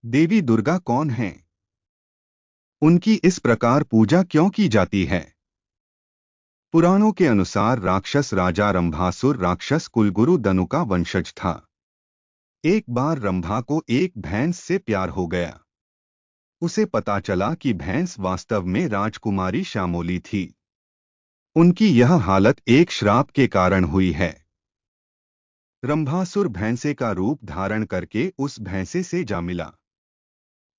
देवी दुर्गा कौन हैं? उनकी इस प्रकार पूजा क्यों की जाती है? पुराणों के अनुसार राक्षस राजा रंभासुर राक्षस कुलगुरु दनु का वंशज था। एक बार रंभा को एक भैंस से प्यार हो गया। उसे पता चला कि भैंस वास्तव में राजकुमारी श्यामोली थी। उनकी यह हालत एक श्राप के कारण हुई है। रंभासुर भैंसे का रूप धारण करके उस भैंसे से जा मिला।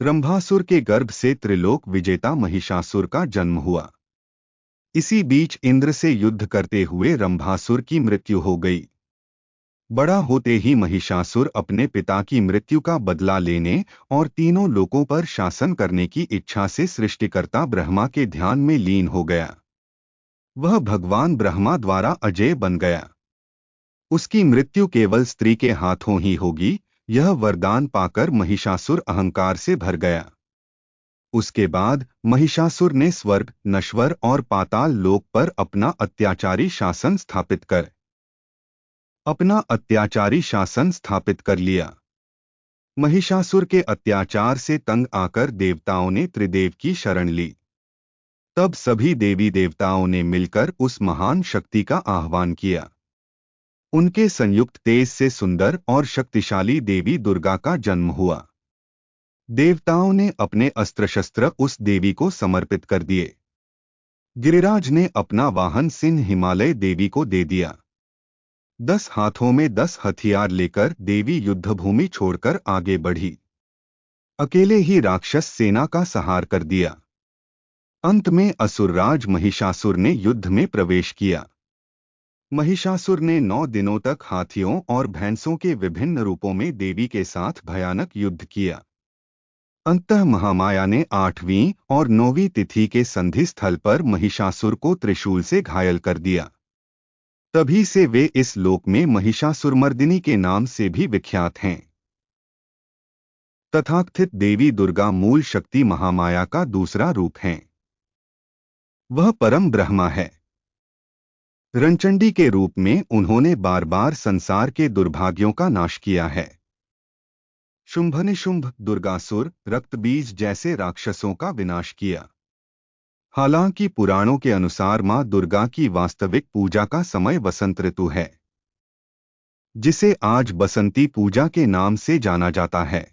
रंभासुर के गर्भ से त्रिलोक विजेता महिषासुर का जन्म हुआ। इसी बीच इंद्र से युद्ध करते हुए रंभासुर की मृत्यु हो गई। बड़ा होते ही महिषासुर अपने पिता की मृत्यु का बदला लेने और तीनों लोकों पर शासन करने की इच्छा से सृष्टिकर्ता ब्रह्मा के ध्यान में लीन हो गया। वह भगवान ब्रह्मा द्वारा अजेय बन गया। उसकी मृत्यु केवल स्त्री के हाथों ही होगी, यह वरदान पाकर महिषासुर अहंकार से भर गया। उसके बाद महिषासुर ने स्वर्ग, नश्वर और पाताल लोक पर अपना अत्याचारी शासन स्थापित कर लिया। महिषासुर के अत्याचार से तंग आकर देवताओं ने त्रिदेव की शरण ली। तब सभी देवी देवताओं ने मिलकर उस महान शक्ति का आह्वान किया। उनके संयुक्त तेज से सुंदर और शक्तिशाली देवी दुर्गा का जन्म हुआ। देवताओं ने अपने अस्त्र शस्त्र उस देवी को समर्पित कर दिए। गिरिराज ने अपना वाहन सिंह हिमालय देवी को दे दिया। 10 हाथों में 10 हथियार लेकर देवी युद्धभूमि छोड़कर आगे बढ़ी। अकेले ही राक्षस सेना का संहार कर दिया। अंत में असुरराज महिषासुर ने युद्ध में प्रवेश किया। महिषासुर ने 9 दिनों तक हाथियों और भैंसों के विभिन्न रूपों में देवी के साथ भयानक युद्ध किया। अंततः महामाया ने 8वीं और 9वीं तिथि के संधि स्थल पर महिषासुर को त्रिशूल से घायल कर दिया। तभी से वे इस लोक में महिषासुरमर्दिनी के नाम से भी विख्यात हैं। तथाकथित देवी दुर्गा मूल शक्ति महामाया का दूसरा रूप हैं। वह परम ब्रह्मा है। रणचंडी के रूप में उन्होंने बार बार संसार के दुर्भाग्यों का नाश किया है। शुंभनिशुंभ, दुर्गासुर, रक्तबीज जैसे राक्षसों का विनाश किया। हालांकि पुराणों के अनुसार मां दुर्गा की वास्तविक पूजा का समय वसंत ऋतु है, जिसे आज बसंती पूजा के नाम से जाना जाता है।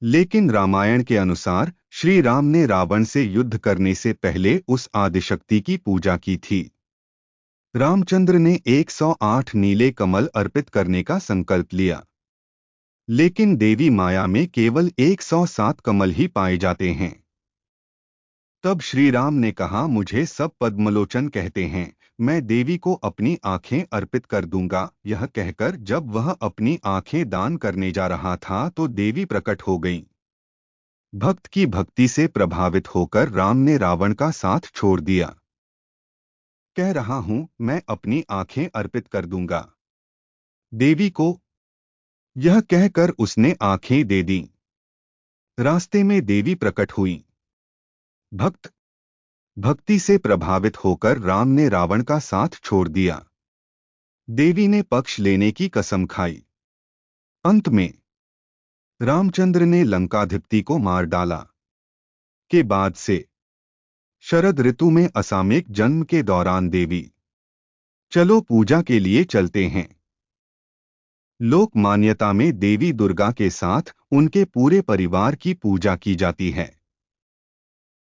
लेकिन रामायण के अनुसार श्री राम ने रावण से युद्ध करने से पहले उस आदिशक्ति की पूजा की थी। रामचंद्र ने 108 नीले कमल अर्पित करने का संकल्प लिया, लेकिन देवी माया में केवल 107 कमल ही पाए जाते हैं। तब श्री राम ने कहा, मुझे सब पद्मलोचन कहते हैं, मैं देवी को अपनी आंखें अर्पित कर दूंगा। यह कहकर जब वह अपनी आंखें दान करने जा रहा था तो देवी प्रकट हो गईं। भक्त की भक्ति से प्रभावित होकर राम ने रावण का साथ छोड़ दिया। कह रहा हूं, मैं अपनी आंखें अर्पित कर दूंगा देवी को। यह कहकर उसने आंखें दे दीं। रास्ते में देवी प्रकट हुई। भक्ति से प्रभावित होकर राम ने रावण का साथ छोड़ दिया। देवी ने पक्ष लेने की कसम खाई। अंत में रामचंद्र ने लंकाधिपति को मार डाला। के बाद से शरद ऋतु में असामयिक जन्म के दौरान देवी चलो पूजा के लिए चलते हैं। लोक मान्यता में देवी दुर्गा के साथ उनके पूरे परिवार की पूजा की जाती है।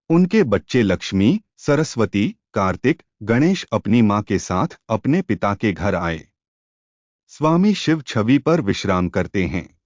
उनके बच्चे लक्ष्मी, सरस्वती, कार्तिक, गणेश अपनी मां के साथ अपने पिता के घर आए। स्वामी शिव छवि पर विश्राम करते हैं।